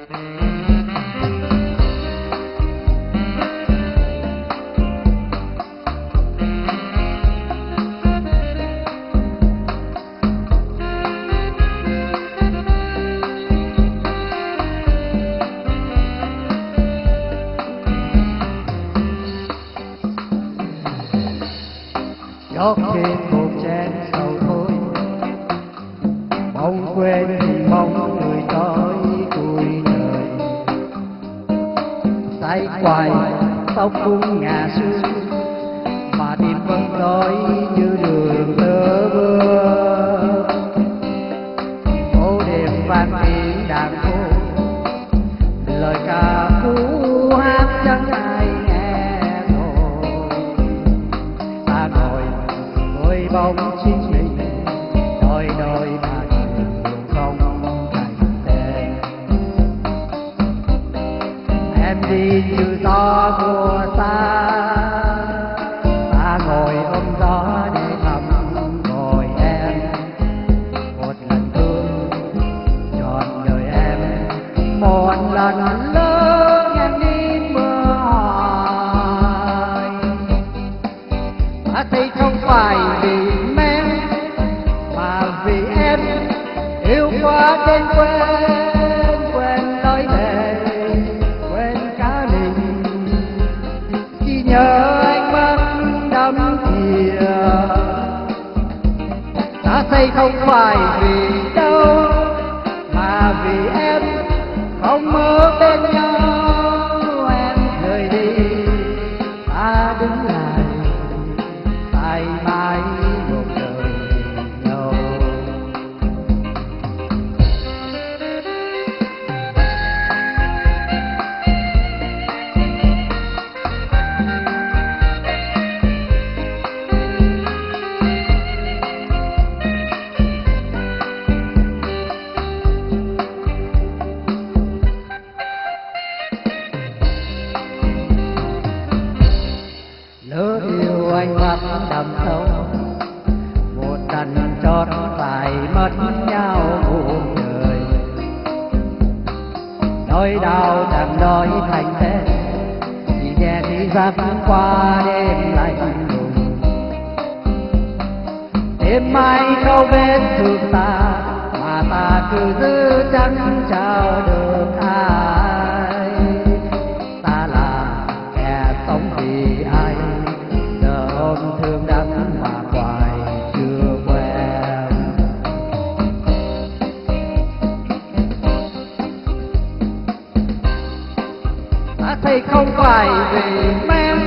Gót trên một chén sầu thôi, mong quên thì mong người tối cuối đời. Say quài tóc cũng ngả sương, mà tim vẫn nói như đường tơ mưa. Phố đêm vang tiếng đàn cô, lời ca phú hát chẳng ai nghe rồi. Ta ngồi với bóng chính mình, đôi đôi mà đường không thành tên. Em đi như gió mùa xa, ta ngồi ôm gió để thăm gọi em. Một lần thương trọn đời em, một lần lớn em đi mưa hoài. Ta thấy không phải vì em, mà vì em yêu quá đến quên lối về, quên cả mình. Chỉ nhớ ánh mắt đắm thìa. Ta thấy không phải vì đâu, mà vì em không ở bên nhau. Em rời đi, ta đứng lại, mãi mãi một đời nhau. Lỡ yêu anh mắt đậm sâu, một lần chót phải mất nhau buồn đời. Nỗi đau chẳng nói thành tên, chỉ nghe đi giấc qua đêm lạnh lùng. Đêm mai không biết thương ta, mà ta cứ giữ chẳng chào được ai. Ta là kẻ sống vì ai, giờ ôm thương đắng mà hoài chưa quen. Ta thấy không phải vì em,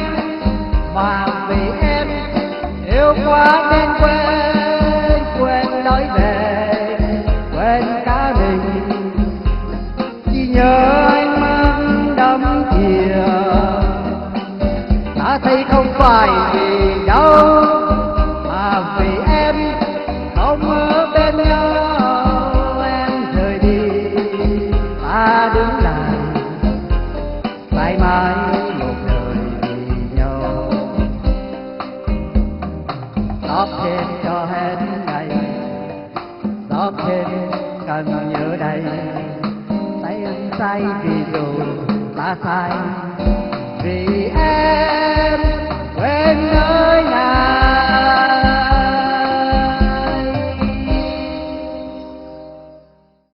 mà vì em yêu quá nên quên lối về, quên cả mình. Chỉ nhớ ánh mắt đắm thìa. Ta thấy không phải vì đâu, mà vì em không ở bên nhau. Em rời đi, ta đứng lại, mãi mãi một đời vì nhau. Tóc trên cho hết ngày, tóc trên cần nhớ đây. Tay anh say vì dù ta sai, vì em quên